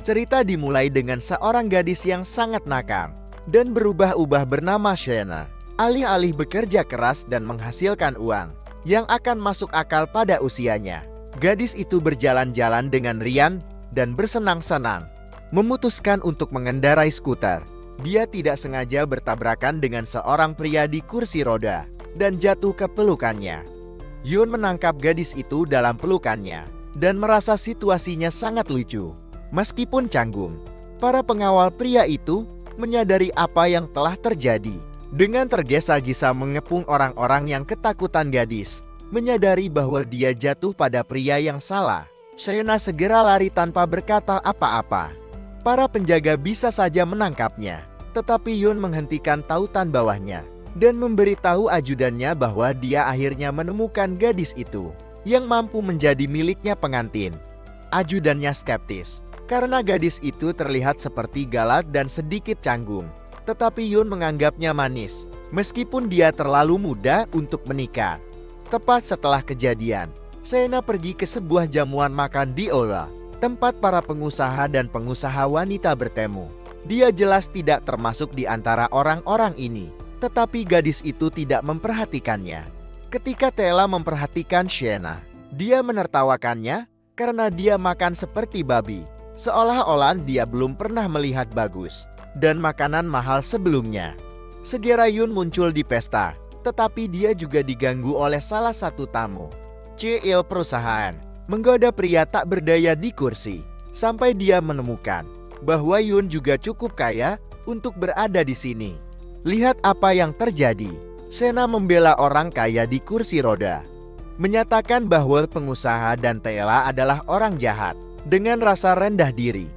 Cerita dimulai dengan seorang gadis yang sangat nakal dan berubah-ubah bernama Shena. Alih-alih bekerja keras dan menghasilkan uang yang akan masuk akal pada usianya, gadis itu berjalan-jalan dengan riang dan bersenang-senang, memutuskan untuk mengendarai skuter. Dia tidak sengaja bertabrakan dengan seorang pria di kursi roda dan jatuh ke pelukannya. Yun menangkap gadis itu dalam pelukannya dan merasa situasinya sangat lucu. Meskipun canggung, para pengawal pria itu menyadari apa yang telah terjadi. Dengan tergesa-gesa mengepung orang-orang yang ketakutan, gadis menyadari bahwa dia jatuh pada pria yang salah. Shena segera lari tanpa berkata apa-apa. Para penjaga bisa saja menangkapnya, tetapi Yun menghentikan tautan bawahnya dan memberitahu ajudannya bahwa dia akhirnya menemukan gadis itu yang mampu menjadi miliknya pengantin. Ajudannya skeptis karena gadis itu terlihat seperti galak dan sedikit canggung, tetapi Yun menganggapnya manis meskipun dia terlalu muda untuk menikah. Tepat setelah kejadian, Shena pergi ke sebuah jamuan makan di Ola, tempat para pengusaha dan pengusaha wanita bertemu. Dia jelas tidak termasuk di antara orang-orang ini, tetapi gadis itu tidak memperhatikannya. Ketika Tela memperhatikan Shena, dia menertawakannya karena dia makan seperti babi, seolah-olah dia belum pernah melihat bagus dan makanan mahal sebelumnya. Segera Yun muncul di pesta, tetapi dia juga diganggu oleh salah satu tamu. CEO perusahaan menggoda pria tak berdaya di kursi, sampai dia menemukan bahwa Yun juga cukup kaya untuk berada di sini. Lihat apa yang terjadi. Shena membela orang kaya di kursi roda, menyatakan bahwa pengusaha dan Tela adalah orang jahat dengan rasa rendah diri.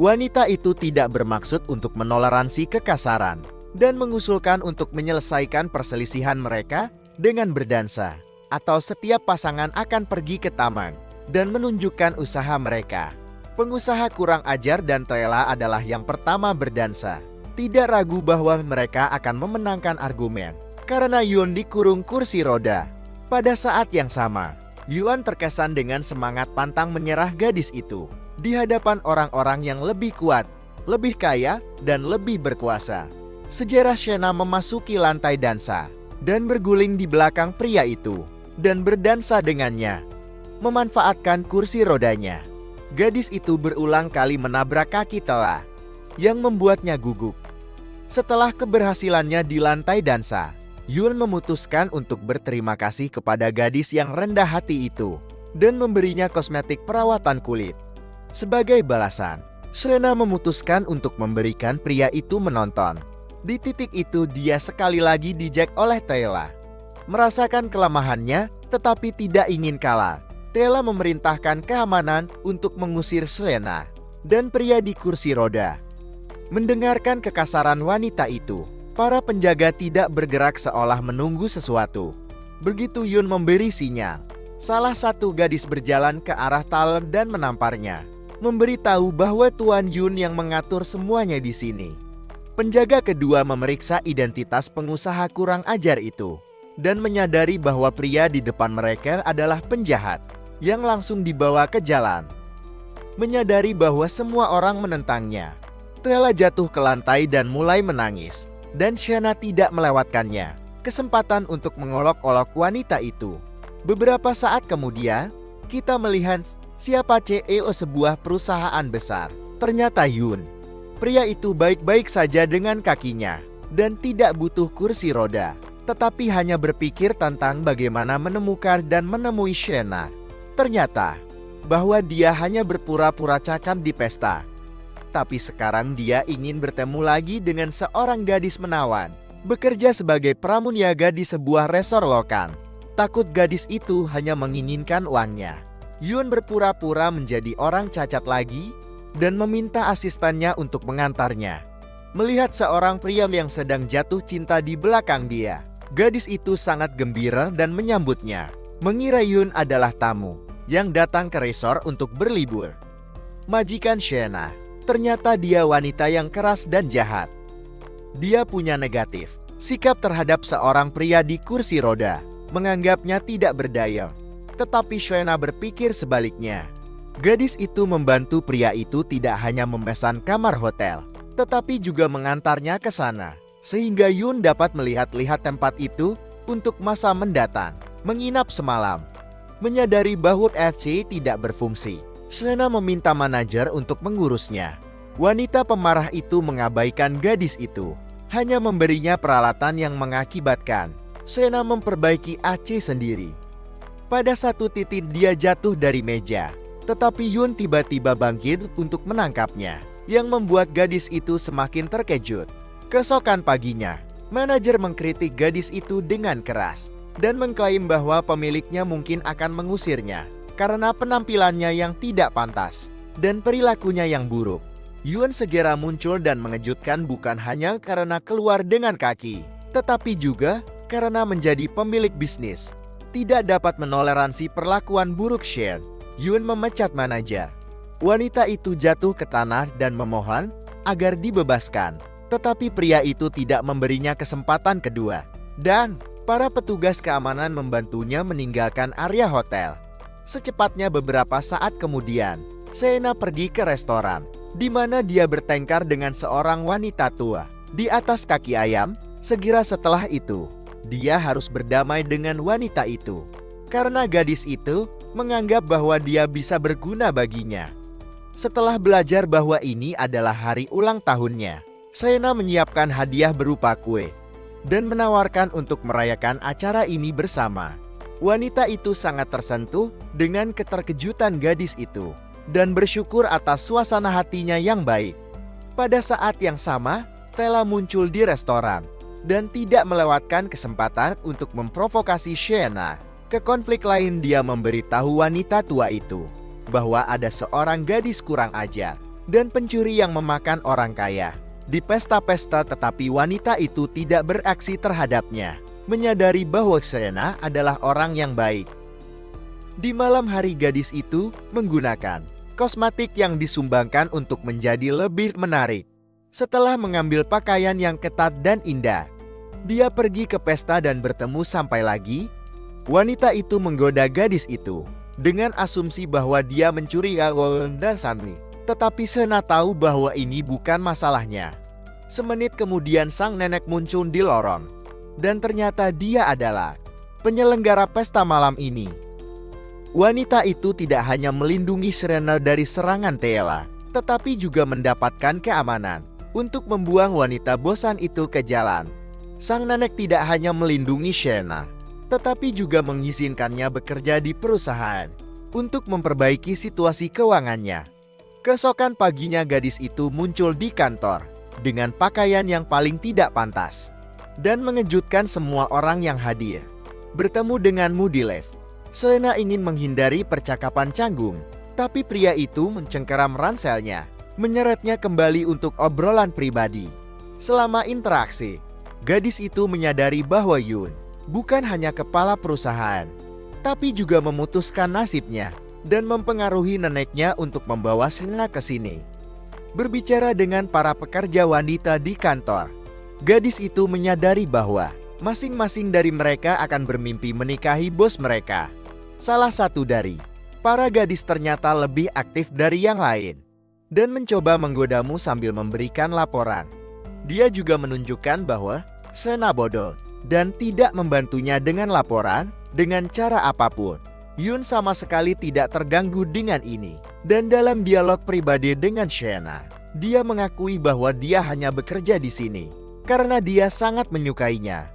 Wanita itu tidak bermaksud untuk menoleransi kekasaran dan mengusulkan untuk menyelesaikan perselisihan mereka dengan berdansa, atau setiap pasangan akan pergi ke taman dan menunjukkan usaha mereka. Pengusaha kurang ajar dan Tela adalah yang pertama berdansa. Tidak ragu bahwa mereka akan memenangkan argumen karena Yun dikurung kursi roda. Pada saat yang sama, Yuan terkesan dengan semangat pantang menyerah gadis itu di hadapan orang-orang yang lebih kuat, lebih kaya, dan lebih berkuasa. Sejarah Shena memasuki lantai dansa dan berguling di belakang pria itu dan berdansa dengannya, memanfaatkan kursi rodanya. Gadis itu berulang kali menabrak kaki Tela, yang membuatnya gugup. Setelah keberhasilannya di lantai dansa, Yun memutuskan untuk berterima kasih kepada gadis yang rendah hati itu dan memberinya kosmetik perawatan kulit. Sebagai balasan, Shena memutuskan untuk memberikan pria itu menonton. Di titik itu dia sekali lagi dijek oleh Tela. Merasakan kelemahannya tetapi tidak ingin kalah, Tela memerintahkan keamanan untuk mengusir Shena dan pria di kursi roda. Mendengarkan kekasaran wanita itu, para penjaga tidak bergerak seolah menunggu sesuatu. Begitu Yun memberi sinyal, salah satu gadis berjalan ke arah Tal dan menamparnya, memberitahu bahwa Tuan Yun yang mengatur semuanya di sini. Penjaga kedua memeriksa identitas pengusaha kurang ajar itu dan menyadari bahwa pria di depan mereka adalah penjahat yang langsung dibawa ke jalan. Menyadari bahwa semua orang menentangnya, Tela jatuh ke lantai dan mulai menangis, dan Shena tidak melewatkannya kesempatan untuk mengolok-olok wanita itu. Beberapa saat kemudian, kita melihat siapa CEO sebuah perusahaan besar. Ternyata Yun. Pria itu baik-baik saja dengan kakinya dan tidak butuh kursi roda, tetapi hanya berpikir tentang bagaimana menemukan dan menemui Shena. Ternyata bahwa dia hanya berpura-pura cacat di pesta. Tapi sekarang dia ingin bertemu lagi dengan seorang gadis menawan, bekerja sebagai pramuniaga di sebuah resor lokal. Takut gadis itu hanya menginginkan uangnya, Yun berpura-pura menjadi orang cacat lagi dan meminta asistennya untuk mengantarnya. Melihat seorang pria yang sedang jatuh cinta di belakang dia, gadis itu sangat gembira dan menyambutnya, mengira Yun adalah tamu yang datang ke resor untuk berlibur. Majikan Shena, ternyata dia wanita yang keras dan jahat. Dia punya negatif sikap terhadap seorang pria di kursi roda, menganggapnya tidak berdaya. Tetapi Shena berpikir sebaliknya. Gadis itu membantu pria itu tidak hanya memesan kamar hotel, tetapi juga mengantarnya ke sana, sehingga Yun dapat melihat-lihat tempat itu untuk masa mendatang. Menginap semalam. Menyadari bahwa RC tidak berfungsi, Sena meminta manajer untuk mengurusnya. Wanita pemarah itu mengabaikan gadis itu, hanya memberinya peralatan yang mengakibatkan Sena memperbaiki AC sendiri. Pada satu titik dia jatuh dari meja, tetapi Yun tiba-tiba bangkit untuk menangkapnya, yang membuat gadis itu semakin terkejut. Keesokan paginya, manajer mengkritik gadis itu dengan keras dan mengklaim bahwa pemiliknya mungkin akan mengusirnya karena penampilannya yang tidak pantas dan perilakunya yang buruk. Yun segera muncul dan mengejutkan bukan hanya karena keluar dengan kaki, tetapi juga karena menjadi pemilik bisnis tidak dapat menoleransi perlakuan buruk Shen. Yun memecat manajer. Wanita itu jatuh ke tanah dan memohon agar dibebaskan, tetapi pria itu tidak memberinya kesempatan kedua, dan para petugas keamanan membantunya meninggalkan area hotel. Secepatnya beberapa saat kemudian, Sena pergi ke restoran, di mana dia bertengkar dengan seorang wanita tua di atas kaki ayam. Segera setelah itu, dia harus berdamai dengan wanita itu, karena gadis itu menganggap bahwa dia bisa berguna baginya. Setelah belajar bahwa ini adalah hari ulang tahunnya, Sena menyiapkan hadiah berupa kue dan menawarkan untuk merayakan acara ini bersama. Wanita itu sangat tersentuh dengan keterkejutan gadis itu dan bersyukur atas suasana hatinya yang baik. Pada saat yang sama, Tela muncul di restoran dan tidak melewatkan kesempatan untuk memprovokasi Shena. Ke konflik lain, dia memberitahu wanita tua itu bahwa ada seorang gadis kurang ajar dan pencuri yang memakan orang kaya di pesta-pesta, tetapi wanita itu tidak beraksi terhadapnya, menyadari bahwa Shena adalah orang yang baik. Di malam hari, gadis itu menggunakan kosmetik yang disumbangkan untuk menjadi lebih menarik. Setelah mengambil pakaian yang ketat dan indah, dia pergi ke pesta dan bertemu sampai lagi. Wanita itu menggoda gadis itu dengan asumsi bahwa dia mencuri gaun dan santri. Tetapi Shena tahu bahwa ini bukan masalahnya. Semenit kemudian sang nenek muncul di lorong, dan ternyata dia adalah penyelenggara pesta malam ini. Wanita itu tidak hanya melindungi Shena dari serangan Tela, tetapi juga mendapatkan keamanan untuk membuang wanita bosan itu ke jalan. Sang nenek tidak hanya melindungi Shena, tetapi juga mengizinkannya bekerja di perusahaan untuk memperbaiki situasi keuangannya. Keesokan paginya, gadis itu muncul di kantor dengan pakaian yang paling tidak pantas dan mengejutkan semua orang yang hadir. Bertemu dengan Mudilev, Sena ingin menghindari percakapan canggung, tapi pria itu mencengkeram ranselnya, menyeretnya kembali untuk obrolan pribadi. Selama interaksi, gadis itu menyadari bahwa Yun bukan hanya kepala perusahaan, tapi juga memutuskan nasibnya dan mempengaruhi neneknya untuk membawa Sena ke sini. Berbicara dengan para pekerja wanita di kantor, gadis itu menyadari bahwa masing-masing dari mereka akan bermimpi menikahi bos mereka. Salah satu dari para gadis ternyata lebih aktif dari yang lain dan mencoba menggodamu sambil memberikan laporan. Dia juga menunjukkan bahwa Sena bodoh dan tidak membantunya dengan laporan dengan cara apapun. Yun sama sekali tidak terganggu dengan ini. Dan dalam dialog pribadi dengan Shena, dia mengakui bahwa dia hanya bekerja di sini karena dia sangat menyukainya.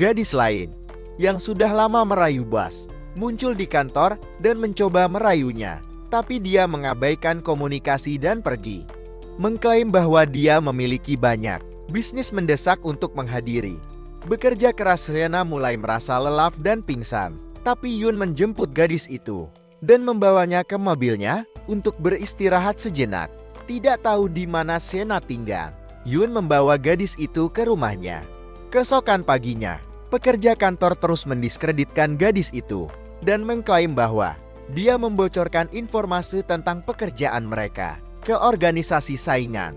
Gadis lain yang sudah lama merayu Bas muncul di kantor dan mencoba merayunya, tapi dia mengabaikan komunikasi dan pergi, mengklaim bahwa dia memiliki banyak bisnis mendesak untuk menghadiri. Bekerja keras, Shena mulai merasa lelah dan pingsan. Tapi Yun menjemput gadis itu dan membawanya ke mobilnya untuk beristirahat sejenak. Tidak tahu di mana Shena tinggal, Yun membawa gadis itu ke rumahnya. Keesokan paginya, pekerja kantor terus mendiskreditkan gadis itu dan mengklaim bahwa dia membocorkan informasi tentang pekerjaan mereka ke organisasi saingan.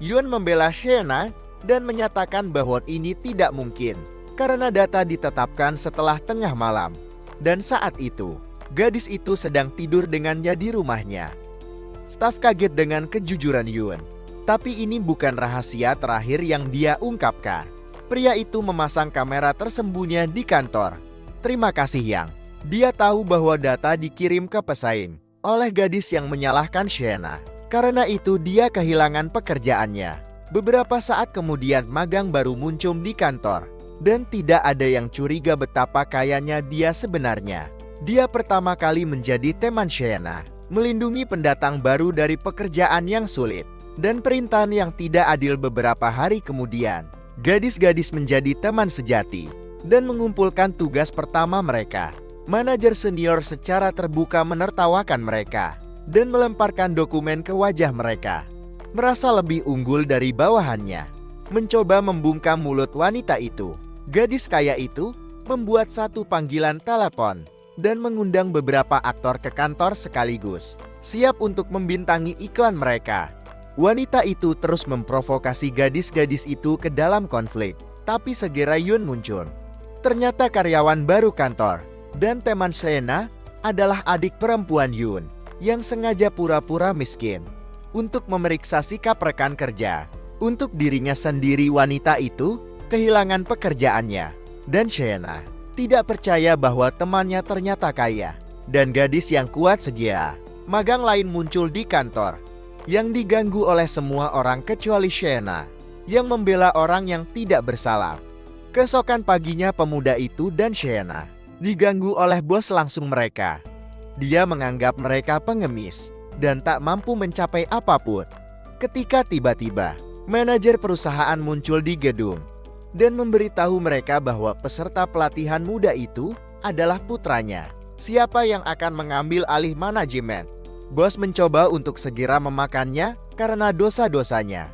Yun membela Shena dan menyatakan bahwa ini tidak mungkin karena data ditetapkan setelah tengah malam. Dan saat itu, Gadis itu sedang tidur dengannya di rumahnya. Staf kaget dengan kejujuran Yun. Tapi ini bukan rahasia terakhir yang dia ungkapkan. Pria itu memasang kamera tersembunyi di kantor. Terima kasih Yang. Dia tahu bahwa data dikirim ke pesaing oleh gadis yang menyalahkan Shena. Karena itu dia kehilangan pekerjaannya. Beberapa saat kemudian magang baru muncul di kantor. Dan tidak ada yang curiga betapa kayanya dia sebenarnya. Dia pertama kali menjadi teman Shena, melindungi pendatang baru dari pekerjaan yang sulit dan perintahan yang tidak adil. Beberapa hari kemudian, gadis-gadis menjadi teman sejati dan mengumpulkan tugas pertama mereka. Manajer senior secara terbuka menertawakan mereka dan melemparkan dokumen ke wajah mereka. Merasa lebih unggul dari bawahannya, mencoba membungkam mulut wanita itu. Gadis kaya itu membuat satu panggilan telepon dan mengundang beberapa aktor ke kantor sekaligus, siap untuk membintangi iklan mereka. Wanita itu terus memprovokasi gadis-gadis itu ke dalam konflik, tapi segera Yun muncul. Ternyata karyawan baru kantor, dan teman Shena adalah adik perempuan Yun, yang sengaja pura-pura miskin untuk memeriksa sikap rekan kerja. Untuk dirinya sendiri wanita itu kehilangan pekerjaannya, dan Shena tidak percaya bahwa temannya ternyata kaya dan gadis yang kuat segia. Magang lain muncul di kantor yang diganggu oleh semua orang kecuali Shena yang membela orang yang tidak bersalah. Keesokan paginya pemuda itu dan Shena diganggu oleh bos langsung mereka. Dia menganggap mereka pengemis dan tak mampu mencapai apapun. Ketika tiba-tiba manajer perusahaan muncul di gedung dan memberitahu mereka bahwa peserta pelatihan muda itu adalah putranya. Siapa yang akan mengambil alih manajemen? Bos mencoba untuk segera memakannya karena dosa-dosanya.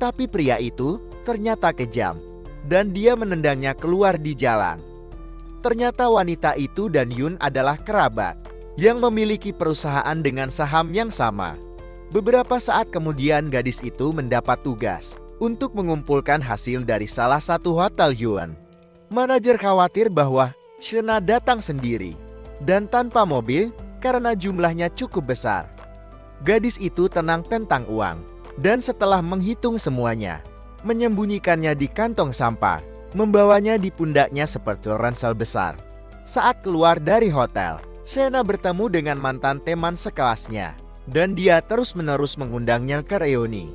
Tapi pria itu ternyata kejam dan dia menendangnya keluar di jalan. Ternyata wanita itu dan Yun adalah kerabat yang memiliki perusahaan dengan saham yang sama. Beberapa saat kemudian gadis itu mendapat tugas untuk mengumpulkan hasil dari salah satu hotel Yun. Manajer khawatir bahwa Shena datang sendiri dan tanpa mobil karena jumlahnya cukup besar. Gadis itu tenang tentang uang dan setelah menghitung semuanya, menyembunyikannya di kantong sampah, membawanya di pundaknya seperti ransel besar. Saat keluar dari hotel, Shena bertemu dengan mantan teman sekelasnya dan dia terus-menerus mengundangnya ke reuni.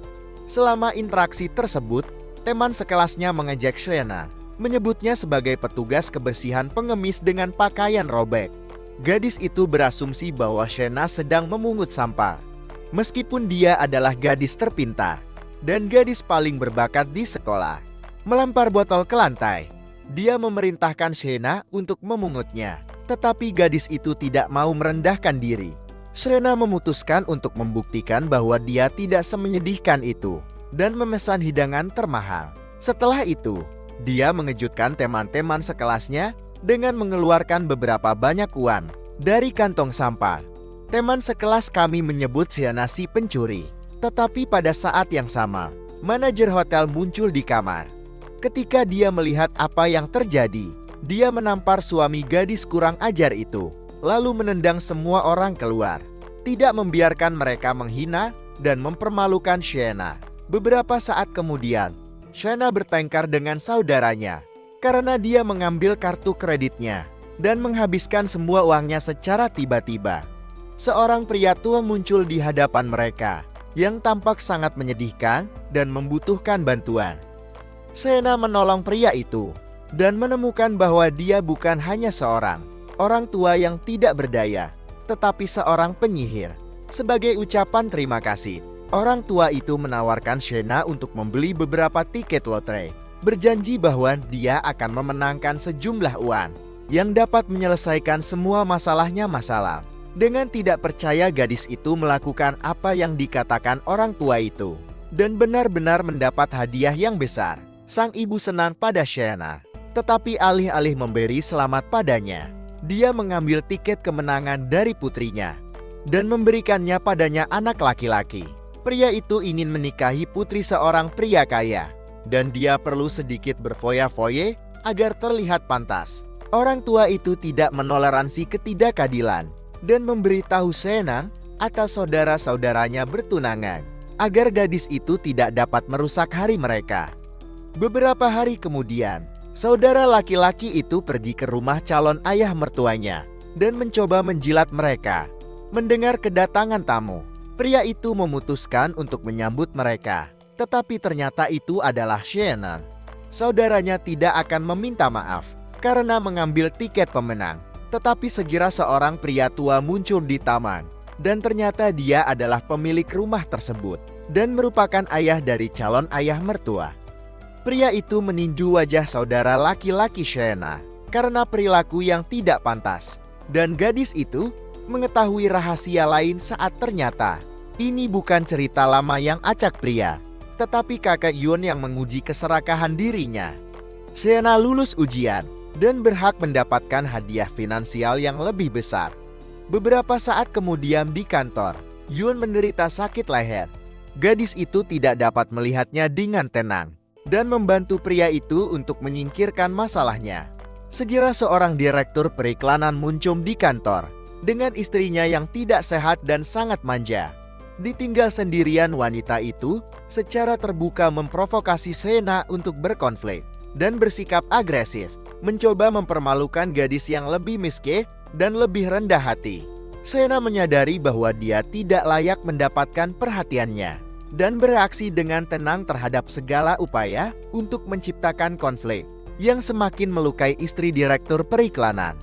Selama interaksi tersebut, teman sekelasnya mengejek Shena, menyebutnya sebagai petugas kebersihan pengemis dengan pakaian robek. Gadis itu berasumsi bahwa Shena sedang memungut sampah. Meskipun dia adalah gadis terpintar dan gadis paling berbakat di sekolah. Melempar botol ke lantai, dia memerintahkan Shena untuk memungutnya. Tetapi gadis itu tidak mau merendahkan diri. Shena memutuskan untuk membuktikan bahwa dia tidak semenyedihkan itu dan memesan hidangan termahal. Setelah itu, dia mengejutkan teman-teman sekelasnya dengan mengeluarkan beberapa banyak uang dari kantong sampah. Teman sekelas kami menyebut Shena si pencuri. Tetapi pada saat yang sama, manajer hotel muncul di kamar. Ketika dia melihat apa yang terjadi, dia menampar suami gadis kurang ajar itu, lalu menendang semua orang keluar. Tidak membiarkan mereka menghina dan mempermalukan Shena. Beberapa saat kemudian, Shena bertengkar dengan saudaranya karena dia mengambil kartu kreditnya dan menghabiskan semua uangnya secara tiba-tiba. Seorang pria tua muncul di hadapan mereka yang tampak sangat menyedihkan dan membutuhkan bantuan. Shena menolong pria itu dan menemukan bahwa dia bukan hanya seorang orang tua yang tidak berdaya, tetapi seorang penyihir. Sebagai ucapan terima kasih, orang tua itu menawarkan Shena untuk membeli beberapa tiket lotre, berjanji bahwa dia akan memenangkan sejumlah uang yang dapat menyelesaikan semua masalahnya. Dengan tidak percaya, gadis itu melakukan apa yang dikatakan orang tua itu dan benar-benar mendapat hadiah yang besar. Sang ibu senang pada Shena, tetapi alih-alih memberi selamat padanya, dia mengambil tiket kemenangan dari putrinya dan memberikannya padanya anak laki-laki. Pria itu ingin menikahi putri seorang pria kaya dan dia perlu sedikit berfoya-foye agar terlihat pantas. Orang tua itu tidak menoleransi ketidakadilan dan memberitahu Senang atau saudara-saudaranya bertunangan, agar gadis itu tidak dapat merusak hari mereka. Beberapa hari kemudian, saudara laki-laki itu pergi ke rumah calon ayah mertuanya dan mencoba menjilat mereka. Mendengar kedatangan tamu, pria itu memutuskan untuk menyambut mereka. Tetapi ternyata itu adalah Shannon. Saudaranya tidak akan meminta maaf karena mengambil tiket pemenang. Tetapi segera seorang pria tua muncul di taman. Dan ternyata dia adalah pemilik rumah tersebut dan merupakan ayah dari calon ayah mertua. Pria itu meninju wajah saudara laki-laki Shena karena perilaku yang tidak pantas. Dan gadis itu mengetahui rahasia lain saat ternyata ini bukan cerita lama yang acak pria, tetapi kakak Yun yang menguji keserakahan dirinya. Shena lulus ujian dan berhak mendapatkan hadiah finansial yang lebih besar. Beberapa saat kemudian di kantor, Yun menderita sakit leher. Gadis itu tidak dapat melihatnya dengan tenang dan membantu pria itu untuk menyingkirkan masalahnya. Segera seorang direktur periklanan muncul di kantor dengan istrinya yang tidak sehat dan sangat manja. Ditinggal sendirian, wanita itu secara terbuka memprovokasi Shena untuk berkonflik dan bersikap agresif, mencoba mempermalukan gadis yang lebih miskin dan lebih rendah hati. Shena menyadari bahwa dia tidak layak mendapatkan perhatiannya dan bereaksi dengan tenang terhadap segala upaya untuk menciptakan konflik yang semakin melukai istri direktur periklanan.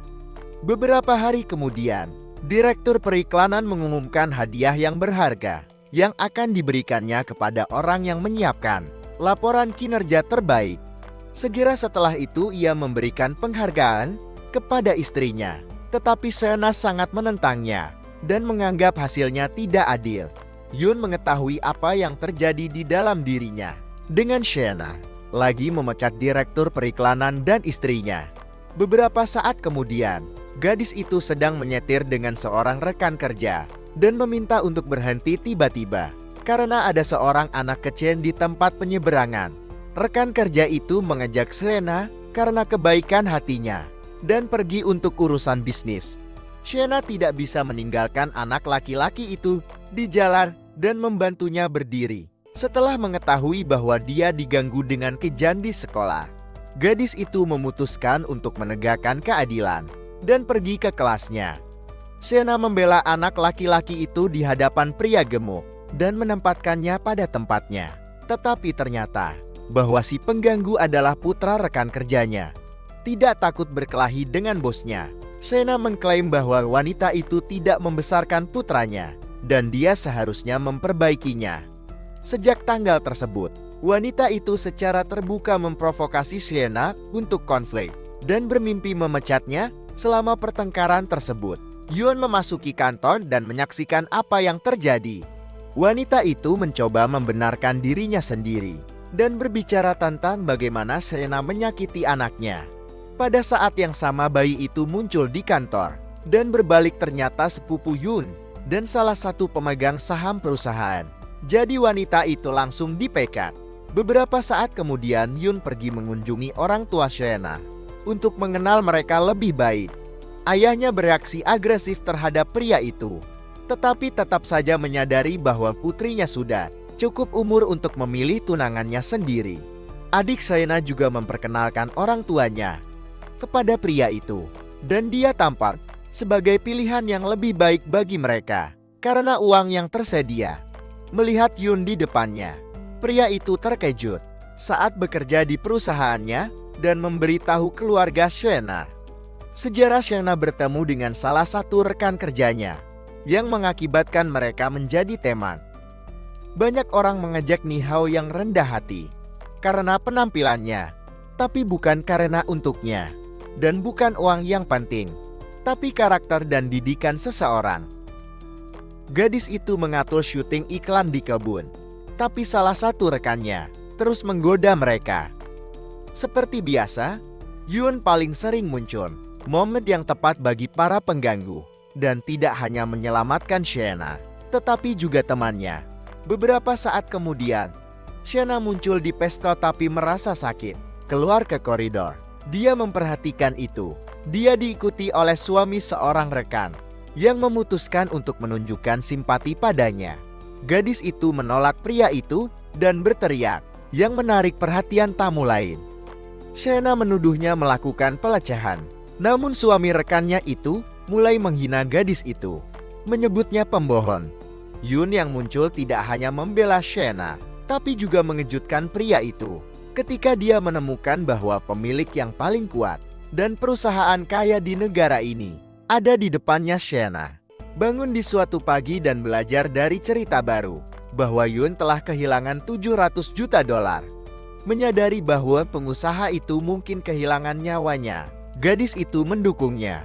Beberapa hari kemudian, direktur periklanan mengumumkan hadiah yang berharga yang akan diberikannya kepada orang yang menyiapkan laporan kinerja terbaik. Segera setelah itu ia memberikan penghargaan kepada istrinya, tetapi Shena sangat menentangnya dan menganggap hasilnya tidak adil. Yun mengetahui apa yang terjadi di dalam dirinya dengan Shena lagi memecat direktur periklanan dan istrinya. Beberapa saat kemudian, gadis itu sedang menyetir dengan seorang rekan kerja dan meminta untuk berhenti tiba-tiba karena ada seorang anak kecil di tempat penyeberangan. Rekan kerja itu mengajak Shena karena kebaikan hatinya dan pergi untuk urusan bisnis. Shena tidak bisa meninggalkan anak laki-laki itu di jalan dan membantunya berdiri. Setelah mengetahui bahwa dia diganggu dengan kejam di sekolah, gadis itu memutuskan untuk menegakkan keadilan dan pergi ke kelasnya. Shena membela anak laki-laki itu di hadapan pria gemuk dan menempatkannya pada tempatnya. Tetapi ternyata bahwa si pengganggu adalah putra rekan kerjanya. Tidak takut berkelahi dengan bosnya, Shena mengklaim bahwa wanita itu tidak membesarkan putranya dan dia seharusnya memperbaikinya. Sejak tanggal tersebut, wanita itu secara terbuka memprovokasi Shena untuk konflik dan bermimpi memecatnya. Selama pertengkaran tersebut, Yun memasuki kantor dan menyaksikan apa yang terjadi. Wanita itu mencoba membenarkan dirinya sendiri dan berbicara tentang bagaimana Shena menyakiti anaknya. Pada saat yang sama, bayi itu muncul di kantor dan berbalik ternyata sepupu Yun dan salah satu pemegang saham perusahaan. Jadi wanita itu langsung dipecat. Beberapa saat kemudian Yun pergi mengunjungi orang tua Shena untuk mengenal mereka lebih baik. Ayahnya bereaksi agresif terhadap pria itu, tetapi tetap saja menyadari bahwa putrinya sudah cukup umur untuk memilih tunangannya sendiri. Adik Shena juga memperkenalkan orang tuanya kepada pria itu, dan dia tampak sebagai pilihan yang lebih baik bagi mereka karena uang yang tersedia. Melihat Yun di depannya, pria itu terkejut saat bekerja di perusahaannya dan memberitahu keluarga Shena. Sejarah Shena bertemu dengan salah satu rekan kerjanya yang mengakibatkan mereka menjadi teman. Banyak orang mengejek Nihao yang rendah hati karena penampilannya, tapi bukan karena untuknya, dan bukan uang yang penting, tapi karakter dan didikan seseorang. Gadis itu mengatur syuting iklan di kebun, tapi salah satu rekannya terus menggoda mereka. Seperti biasa, Yun paling sering muncul momen yang tepat bagi para pengganggu dan tidak hanya menyelamatkan Shena, tetapi juga temannya. Beberapa saat kemudian, Shena muncul di pesta tapi merasa sakit, keluar ke koridor. Dia memperhatikan itu. Dia diikuti oleh suami seorang rekan. yang memutuskan untuk menunjukkan simpati padanya. Gadis itu menolak pria itu dan berteriak, yang menarik perhatian tamu lain. Shena menuduhnya melakukan pelecehan, namun suami rekannya itu mulai menghina gadis itu, menyebutnya pembohong. Yoon yang muncul tidak hanya membela Shena, tapi juga mengejutkan pria itu ketika dia menemukan bahwa pemilik yang paling kuat dan perusahaan kaya di negara ini ada di depannya Shena. Bangun di suatu pagi dan belajar dari cerita baru bahwa Yoon telah kehilangan 700 juta dolar. Menyadari bahwa pengusaha itu mungkin kehilangan nyawanya, gadis itu mendukungnya.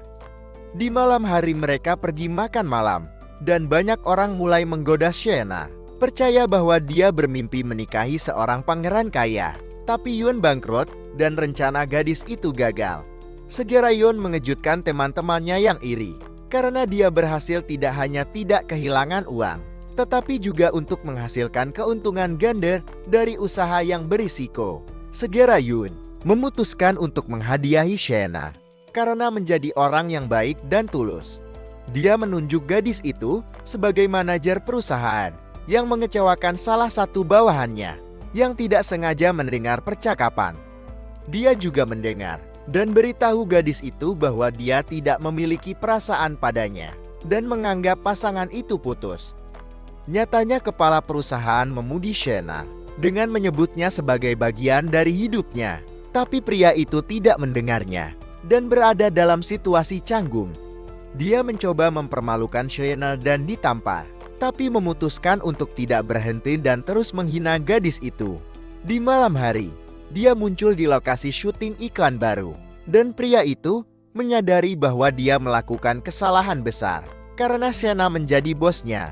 Di malam hari mereka pergi makan malam, dan banyak orang mulai menggoda Shena, percaya bahwa dia bermimpi menikahi seorang pangeran kaya. Tapi Yoon bangkrut dan rencana gadis itu gagal. Segera Yoon mengejutkan teman-temannya yang iri, karena dia berhasil tidak hanya tidak kehilangan uang, tetapi juga untuk menghasilkan keuntungan ganda dari usaha yang berisiko. Segera Yoon memutuskan untuk menghadiahi Shena, karena menjadi orang yang baik dan tulus. Dia menunjuk gadis itu sebagai manajer perusahaan yang mengecewakan salah satu bawahannya yang tidak sengaja mendengar percakapan. Dia juga mendengar dan beritahu gadis itu bahwa dia tidak memiliki perasaan padanya dan menganggap pasangan itu putus. Nyatanya kepala perusahaan memuji Shena dengan menyebutnya sebagai bagian dari hidupnya, tapi pria itu tidak mendengarnya dan berada dalam situasi canggung. Dia mencoba mempermalukan Shena dan ditampar, tapi memutuskan untuk tidak berhenti dan terus menghina gadis itu. Di malam hari, dia muncul di lokasi syuting iklan baru, dan pria itu menyadari bahwa dia melakukan kesalahan besar karena Shena menjadi bosnya.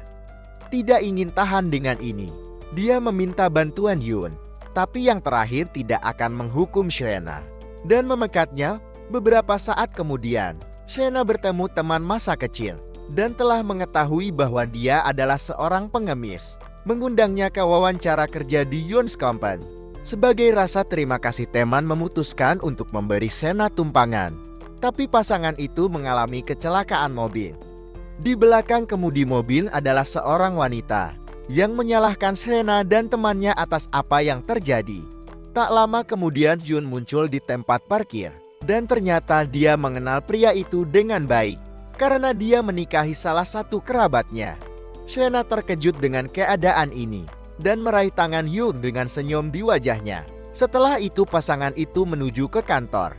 Tidak ingin tahan dengan ini, dia meminta bantuan Yoon, tapi yang terakhir tidak akan menghukum Shena dan memekatnya. Beberapa saat kemudian, Shena bertemu teman masa kecil dan telah mengetahui bahwa dia adalah seorang pengemis, mengundangnya ke wawancara kerja di Yoon's Company. Sebagai rasa terima kasih, teman memutuskan untuk memberi Shena tumpangan, tapi pasangan itu mengalami kecelakaan mobil. Di belakang kemudi mobil adalah seorang wanita yang menyalahkan Shena dan temannya atas apa yang terjadi. Tak lama kemudian Yoon muncul di tempat parkir, dan ternyata dia mengenal pria itu dengan baik karena dia menikahi salah satu kerabatnya. Shena terkejut dengan keadaan ini dan meraih tangan Yoon dengan senyum di wajahnya. Setelah itu pasangan itu menuju ke kantor